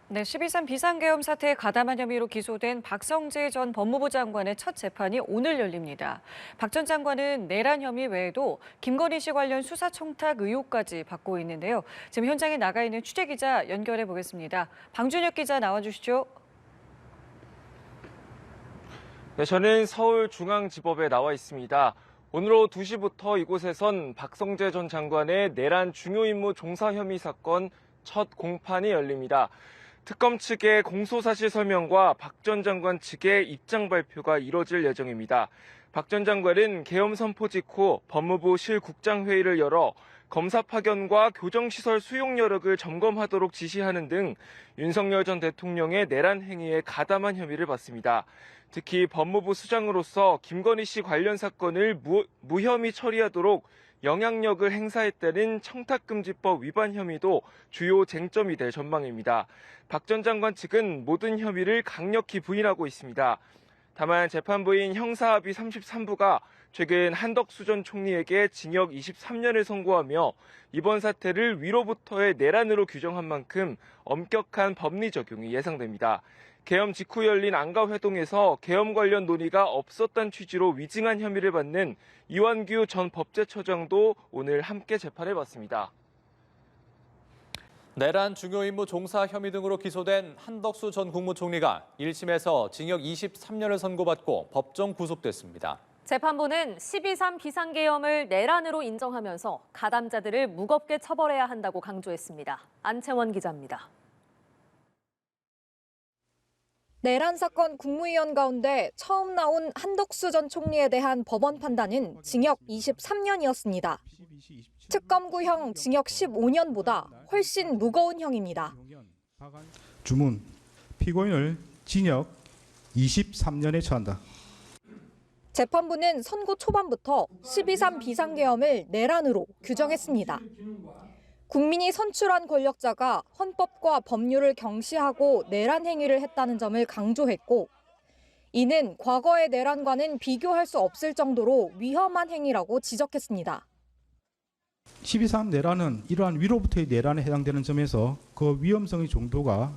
네, 12.3 비상계엄 사태에 가담한 혐의로 기소된 박성재 전 법무부 장관의 첫 재판이 오늘 열립니다. 박 전 장관은 내란 혐의 외에도 김건희 씨 관련 수사 청탁 의혹까지 받고 있는데요. 지금 현장에 나가 있는 취재기자 연결해 보겠습니다. 방준혁 기자 나와주시죠. 네, 저는 서울중앙지법에 나와 있습니다. 오늘 오후 2시부터 이곳에선 박성재 전 장관의 내란 중요 임무 종사 혐의 사건 첫 공판이 열립니다. 특검 측의 공소사실 설명과 박 전 장관 측의 입장 발표가 이뤄질 예정입니다. 박 전 장관은 계엄 선포 직후 법무부 실국장회의를 열어 검사 파견과 교정시설 수용 여력을 점검하도록 지시하는 등 윤석열 전 대통령의 내란 행위에 가담한 혐의를 받습니다. 특히 법무부 수장으로서 김건희 씨 관련 사건을 무혐의 처리하도록 영향력을 행사했다는 청탁금지법 위반 혐의도 주요 쟁점이 될 전망입니다. 박 전 장관 측은 모든 혐의를 강력히 부인하고 있습니다. 다만 재판부인 형사합의 33부가 최근 한덕수 전 총리에게 징역 23년을 선고하며 이번 사태를 위로부터의 내란으로 규정한 만큼 엄격한 법리 적용이 예상됩니다. 계엄 직후 열린 안가회동에서 계엄 관련 논의가 없었다는 취지로 위증한 혐의를 받는 이완규 전 법제처장도 오늘 함께 재판을 받습니다. 내란 중요 임무 종사 혐의 등으로 기소된 한덕수 전 국무총리가 1심에서 징역 23년을 선고받고 법정 구속됐습니다. 재판부는 12.3 비상계엄을 내란으로 인정하면서 가담자들을 무겁게 처벌해야 한다고 강조했습니다. 안채원 기자입니다. 내란 사건 국무위원 가운데 처음 나온 한덕수 전 총리에 대한 법원 판단은 징역 23년이었습니다. 특검구형 징역 15년보다 훨씬 무거운 형입니다. 주문, 피고인을 징역 23년에 처한다. 재판부는 선고 초반부터 12.3 비상계엄을 내란으로 규정했습니다. 국민이 선출한 권력자가 헌법과 법률을 경시하고 내란 행위를 했다는 점을 강조했고, 이는 과거의 내란과는 비교할 수 없을 정도로 위험한 행위라고 지적했습니다. 12.3 내란은 이러한 위로부터의 내란에 해당되는 점에서 그 위험성의 정도가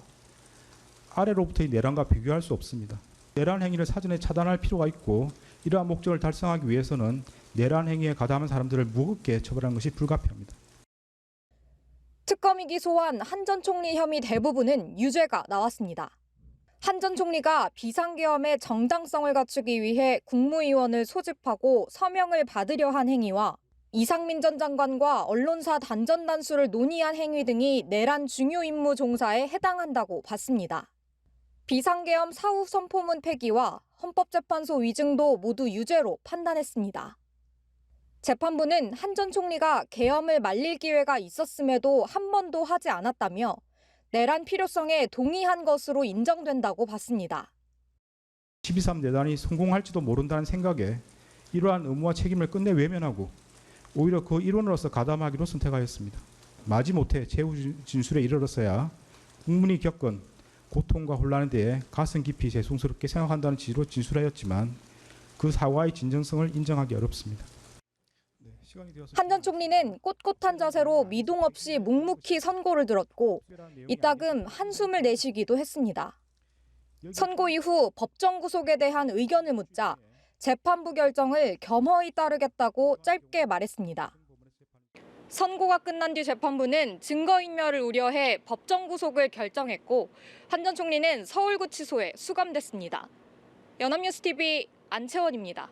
아래로부터의 내란과 비교할 수 없습니다. 내란 행위를 사전에 차단할 필요가 있고 이러한 목적을 달성하기 위해서는 내란 행위에 가담한 사람들을 무겁게 처벌하는 것이 불가피합니다. 특검이 기소한 한 전 총리 혐의 대부분은 유죄가 나왔습니다. 한 전 총리가 비상계엄의 정당성을 갖추기 위해 국무위원을 소집하고 서명을 받으려 한 행위와 이상민 전 장관과 언론사 단전 단수를 논의한 행위 등이 내란 중요 임무 종사에 해당한다고 봤습니다. 비상계엄 사후 선포문 폐기와 헌법재판소 위증도 모두 유죄로 판단했습니다. 재판부는 한 전 총리가 계엄을 말릴 기회가 있었음에도 한 번도 하지 않았다며 내란 필요성에 동의한 것으로 인정된다고 봤습니다. 12.3 내란이 성공할지도 모른다는 생각에 이러한 의무와 책임을 끝내 외면하고 오히려 그 일원으로서 가담하기로 선택하였습니다. 마지못해 최후 진술에 이르렀어야 국민이 겪은 고통과 혼란에 대해 가슴 깊이 죄송스럽게 생각한다는 취지로 진술하였지만 그 사과의 진정성을 인정하기 어렵습니다. 한 전 총리는 꼿꼿한 자세로 미동 없이 묵묵히 선고를 들었고 이따금 한숨을 내쉬기도 했습니다. 선고 이후 법정 구속에 대한 의견을 묻자 재판부 결정을 겸허히 따르겠다고 짧게 말했습니다. 선고가 끝난 뒤 재판부는 증거인멸을 우려해 법정 구속을 결정했고 한 전 총리는 서울구치소에 수감됐습니다. 연합뉴스TV 안채원입니다.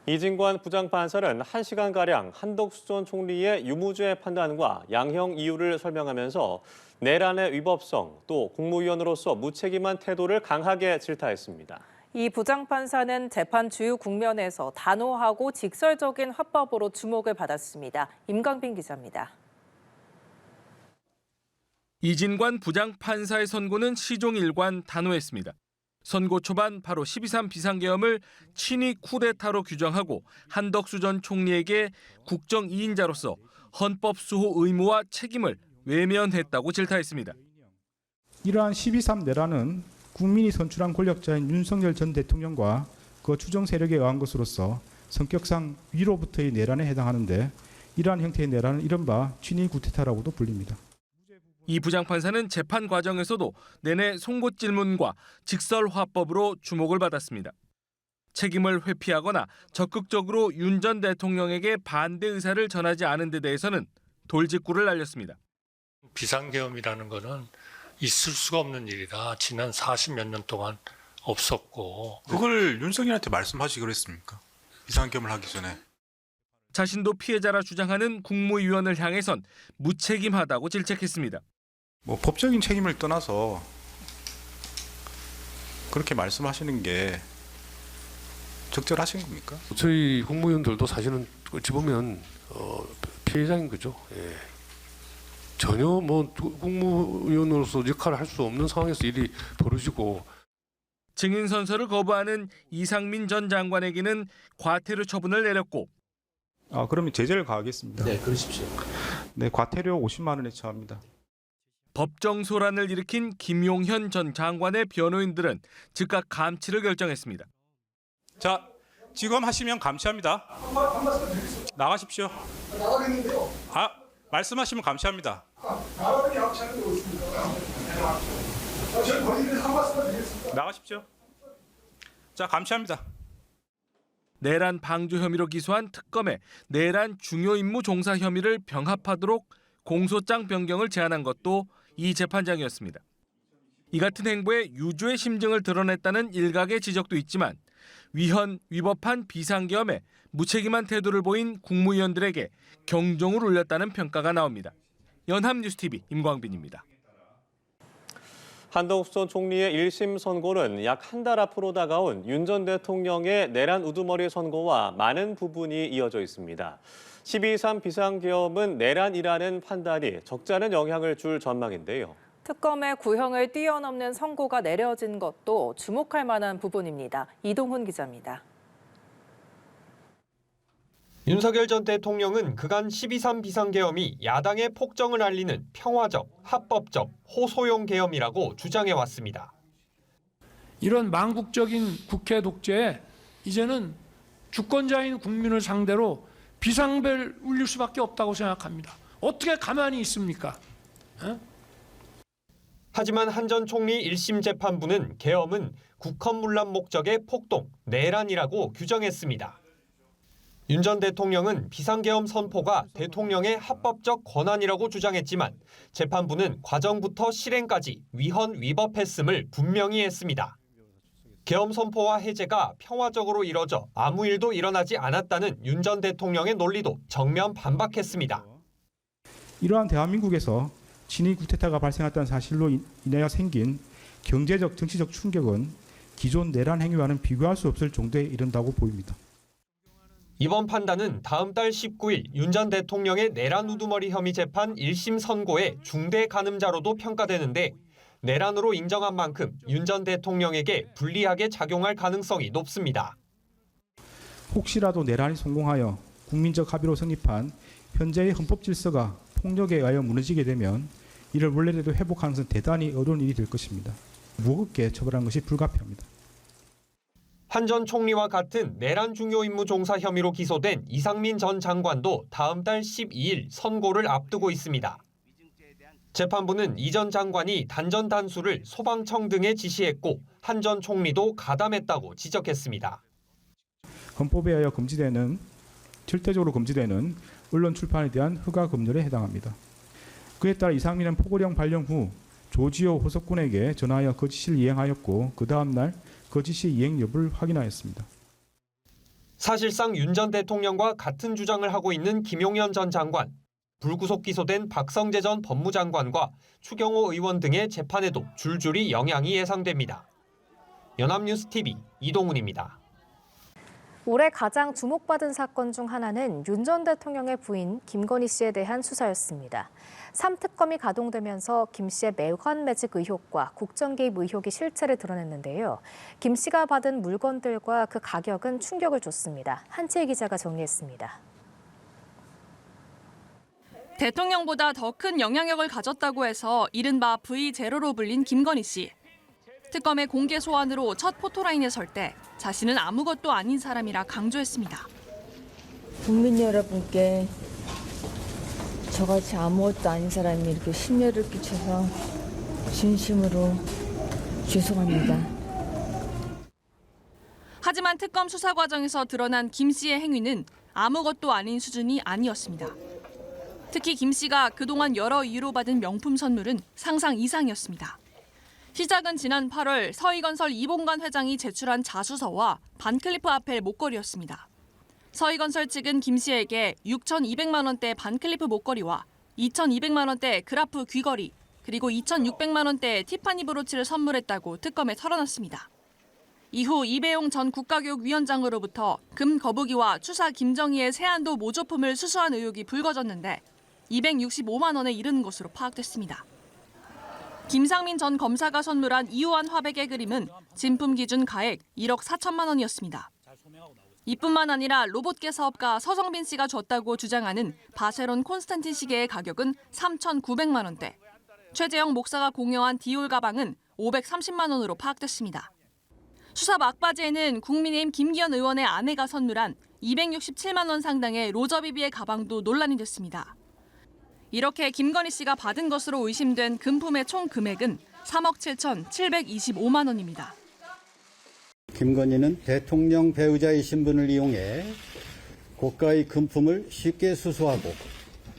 이진관 부장판사는 1시간가량 한덕수 전 총리의 유무죄 판단과 양형 이유를 설명하면서 내란의 위법성, 또 국무위원으로서 무책임한 태도를 강하게 질타했습니다. 이 부장판사는 재판 주요 국면에서 단호하고 직설적인 화법으로 주목을 받았습니다. 임광빈 기자입니다. 이진관 부장판사의 선고는 시종일관 단호했습니다. 선고 초반 바로 12.3 비상계엄을 친위 쿠데타로 규정하고 한덕수 전 총리에게 국정 2인자로서 헌법 수호 의무와 책임을 외면했다고 질타했습니다. 이러한 12.3 내란은 국민이 선출한 권력자인 윤석열 전 대통령과 그 추정 세력에 의한 것으로서 성격상 위로부터의 내란에 해당하는데 이러한 형태의 내란은 이른바 친위 쿠데타라고도 불립니다. 이 부장판사는 재판 과정에서도 내내 송곳 질문과 직설 화법으로 주목을 받았습니다. 책임을 회피하거나 적극적으로 윤 전 대통령에게 반대 의사를 전하지 않은 데 대해서는 돌직구를 날렸습니다. 비상계엄이라는 거는 있을 수가 없는 일이라 지난 40몇 년 동안 없었고. 그걸 윤석열한테 말씀하시기 그랬습니까? 비상계엄을 하기 전에. 자신도 피해자라 주장하는 국무위원을 향해선 무책임하다고 질책했습니다. 뭐 법적인 책임을 떠나서 그렇게 말씀하시는 게 적절하신 겁니까? 저희 국무위원들도 사실은 어찌 보면 피해자인 거죠. 예. 전혀 뭐 국무위원으로서 역할을 할 수 없는 상황에서 일이 벌어지고. 증인 선서를 거부하는 이상민 전 장관에게는 과태료 처분을 내렸고. 그러면 제재를 가하겠습니다. 네, 그러십시오. 네, 과태료 50만 원에 처합니다. 법정 소란을 일으킨 김용현 전 장관의 변호인들은 즉각 감치를 결정했습니다. 자, 지금 하시면 감시합니다. 나가십시오. 나가겠는데요. 말씀하시면 감시합니다. 나가십시오. 자, 감시합니다. 내란 방조 혐의로 기소한 특검에 내란 중요 임무 종사 혐의를 병합하도록 공소장 변경을 제안한 것도 이 재판장이었습니다. 이 같은 행보에 유죄의 심증을 드러냈다는 일각의 지적도 있지만 위헌, 위법한 비상계엄에 무책임한 태도를 보인 국무위원들에게 경종을 울렸다는 평가가 나옵니다. 연합뉴스TV 임광빈입니다. 한덕수 전 총리의 1심 선고는 약 한 달 앞으로 다가온 윤 전 대통령의 내란 우두머리 선고와 많은 부분이 이어져 있습니다. 12.3 비상계엄은 내란이라는 판단이 적잖은 영향을 줄 전망인데요. 특검의 구형을 뛰어넘는 선고가 내려진 것도 주목할 만한 부분입니다. 이동훈 기자입니다. 윤석열 전 대통령은 그간 12.3 비상계엄이 야당의 폭정을 알리는 평화적, 합법적, 호소용 계엄이라고 주장해왔습니다. 이런 망국적인 국회 독재에 이제는 주권자인 국민을 상대로 비상벨 울릴 수밖에 없다고 생각합니다. 어떻게 가만히 있습니까? 하지만 한 전 총리 1심 재판부는 계엄은 국헌문란 목적의 폭동, 내란이라고 규정했습니다. 윤 전 대통령은 비상계엄 선포가 대통령의 합법적 권한이라고 주장했지만 재판부는 과정부터 실행까지 위헌 위법했음을 분명히 했습니다. 계엄 선포와 해제가 평화적으로 이뤄져 아무 일도 일어나지 않았다는 윤 전 대통령의 논리도 정면 반박했습니다. 이러한 대한민국에서 친위 쿠데타가 발생했다는 사실로 인하여 생긴 경제적, 정치적 충격은 기존 내란 행위와는 비교할 수 없을 정도에 이른다고 보입니다. 이번 판단은 다음 달 19일 윤 전 대통령의 내란 우두머리 혐의 재판 1심 선고의 중대 가늠자로도 평가되는데 내란으로 인정한 만큼 윤 전 대통령에게 불리하게 작용할 가능성이 높습니다. 혹시라도 내란이 성공하여 국민적 합의로 성립한 현재의 헌법 질서가 폭력에 의하여 무너지게 되면 이를 원래대로 회복하는 것은 대단히 어려운 일이 될 것입니다. 무겁게 처벌하는 것이 불가피합니다. 한 전 총리와 같은 내란 중요 임무 종사 혐의로 기소된 이상민 전 장관도 다음 달 12일 선고를 앞두고 있습니다. 재판부는 이 전 장관이 단전 단수를 소방청 등에 지시했고 한 전 총리도 가담했다고 지적했습니다. 헌법에 의하여 절대적으로 금지되는 언론 출판에 대한 허가 금지에 해당합니다. 그에 따라 이상민은 포고령 발령 후 조지호 호석군에게 전화하여 그 지시를 이행하였고 그 다음 날 그 지시 이행 여부를 확인하였습니다. 사실상 윤 전 대통령과 같은 주장을 하고 있는 김용현 전 장관, 불구속 기소된 박성재 전 법무장관과 추경호 의원 등의 재판에도 줄줄이 영향이 예상됩니다. 연합뉴스TV 이동훈입니다. 올해 가장 주목받은 사건 중 하나는 윤 전 대통령의 부인 김건희 씨에 대한 수사였습니다. 3특검이 가동되면서 김 씨의 매환 매직 의혹과 국정 개입 의혹이 실체를 드러냈는데요. 김 씨가 받은 물건들과 그 가격은 충격을 줬습니다. 한채희 기자가 정리했습니다. 대통령보다 더 큰 영향력을 가졌다고 해서 이른바 V0로 불린 김건희 씨. 특검의 공개 소환으로 첫 포토라인에 설 때 자신은 아무것도 아닌 사람이라 강조했습니다. 국민 여러분께 저같이 아무것도 아닌 사람이 이렇게 심려를 끼쳐서 진심으로 죄송합니다. 하지만 특검 수사 과정에서 드러난 김 씨의 행위는 아무것도 아닌 수준이 아니었습니다. 특히 김 씨가 그동안 여러 이유로 받은 명품 선물은 상상 이상이었습니다. 시작은 지난 8월 서희건설 이봉관 회장이 제출한 자수서와 반클리프 아펠 목걸이였습니다. 서희건설 측은 김 씨에게 6,200만 원대 반클리프 목걸이와 2,200만 원대 그라프 귀걸이, 그리고 2,600만 원대 티파니 브로치를 선물했다고 특검에 털어놨습니다. 이후 이배용 전 국가교육위원장으로부터 금 거북이와 추사 김정희의 세안도 모조품을 수수한 의혹이 불거졌는데 265만 원에 이르는 것으로 파악됐습니다. 김상민 전 검사가 선물한 이우환 화백의 그림은 진품 기준 가액 1억 4천만 원이었습니다. 이뿐만 아니라 로봇계 사업가 서성빈 씨가 줬다고 주장하는 바세론 콘스탄틴 시계의 가격은 3,900만 원대, 최재형 목사가 공여한 디올 가방은 530만 원으로 파악됐습니다. 수사 막바지에는 국민의힘 김기현 의원의 아내가 선물한 267만 원 상당의 로저비비의 가방도 논란이 됐습니다. 이렇게 김건희 씨가 받은 것으로 의심된 금품의 총 금액은 3억 7,725만 원입니다. 김건희는 대통령 배우자의 신분을 이용해 고가의 금품을 쉽게 수수하고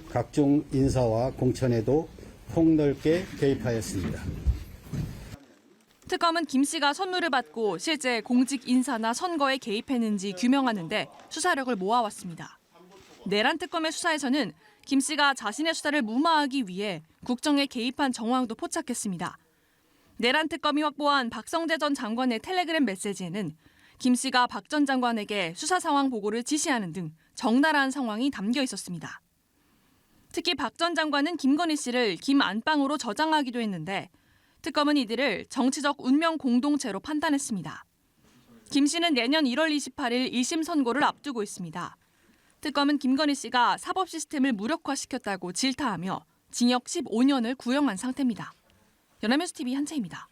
각종 인사와 공천에도 폭넓게 개입하였습니다. 특검은 김 씨가 선물을 받고 실제 공직 인사나 선거에 개입했는지 규명하는 데 수사력을 모아왔습니다. 내란 특검의 수사에서는 김 씨가 자신의 수사를 무마하기 위해 국정에 개입한 정황도 포착했습니다. 내란 특검이 확보한 박성재 전 장관의 텔레그램 메시지에는 김 씨가 박 전 장관에게 수사 상황 보고를 지시하는 등 적나라한 상황이 담겨 있었습니다. 특히 박 전 장관은 김건희 씨를 김안방으로 저장하기도 했는데 특검은 이들을 정치적 운명 공동체로 판단했습니다. 김 씨는 내년 1월 28일 1심 선고를 앞두고 있습니다. 특검은 김건희 씨가 사법 시스템을 무력화시켰다고 질타하며 징역 15년을 구형한 상태입니다. 연합뉴스TV 한채입니다.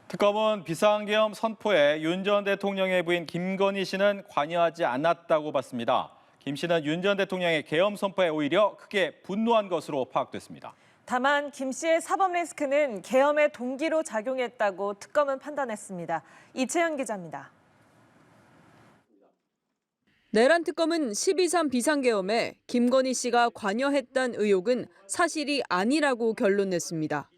특검은 비상계엄 선포에 윤 전 대통령의 부인 김건희 씨는 관여하지 않았다고 봤습니다. 김 씨는 윤 전 대통령의 계엄 선포에 오히려 크게 분노한 것으로 파악됐습니다. 다만 김 씨의 사법 리스크는 계엄의 동기로 작용했다고 특검은 판단했습니다. 이채연 기자입니다. 내란 특검은 12.3 비상계엄에 김건희 씨가 관여했다는 의혹은 사실이 아니라고 결론냈습니다.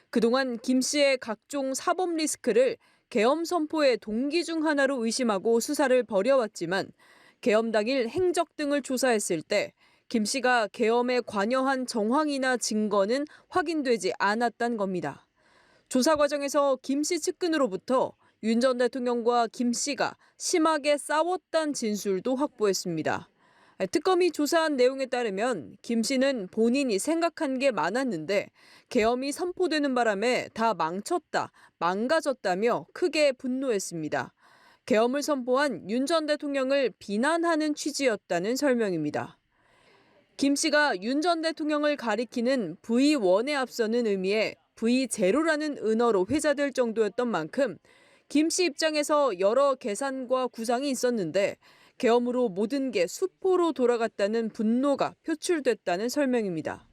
그동안 김 씨의 각종 사법 리스크를 계엄 선포의 동기 중 하나로 의심하고 수사를 벌여왔지만 계엄 당일 행적 등을 조사했을 때 김 씨가 계엄에 관여한 정황이나 증거는 확인되지 않았다는 겁니다. 조사 과정에서 김 씨 측근으로부터 윤 전 대통령과 김 씨가 심하게 싸웠다는 진술도 확보했습니다. 특검이 조사한 내용에 따르면 김 씨는 본인이 생각한 게 많았는데 계엄이 선포되는 바람에 다 망쳤다, 망가졌다며 크게 분노했습니다. 계엄을 선포한 윤 전 대통령을 비난하는 취지였다는 설명입니다. 김 씨가 윤 전 대통령을 가리키는 V1에 앞서는 의미의 V0라는 은어로 회자될 정도였던 만큼 김 씨 입장에서 여러 계산과 구상이 있었는데 계엄으로 모든 게 수포로 돌아갔다는 분노가 표출됐다는 설명입니다.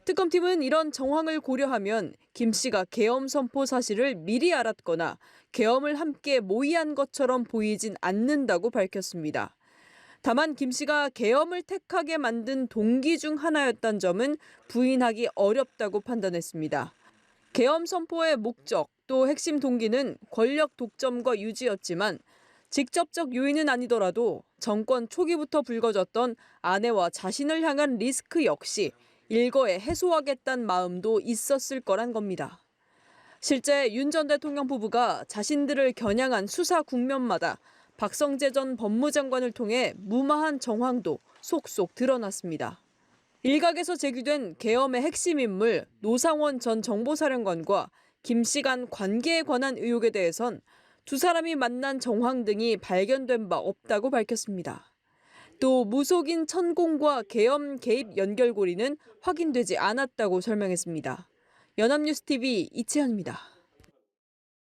특검팀은 이런 정황을 고려하면 김 씨가 계엄 선포 사실을 미리 알았거나 계엄을 함께 모의한 것처럼 보이진 않는다고 밝혔습니다. 다만 김 씨가 계엄을 택하게 만든 동기 중 하나였다는 점은 부인하기 어렵다고 판단했습니다. 계엄 선포의 목적 또 핵심 동기는 권력 독점과 유지였지만 직접적 요인은 아니더라도 정권 초기부터 불거졌던 아내와 자신을 향한 리스크 역시 일거에 해소하겠다는 마음도 있었을 거란 겁니다. 실제 윤 전 대통령 부부가 자신들을 겨냥한 수사 국면마다 박성재 전 법무장관을 통해 무마한 정황도 속속 드러났습니다. 일각에서 제기된 계엄의 핵심 인물 노상원 전 정보사령관과 김 씨 간 관계에 관한 의혹에 대해선 두 사람이 만난 정황 등이 발견된 바 없다고 밝혔습니다. 또 무속인 천공과 계엄 개입 연결고리는 확인되지 않았다고 설명했습니다. 연합뉴스TV 이채연입니다.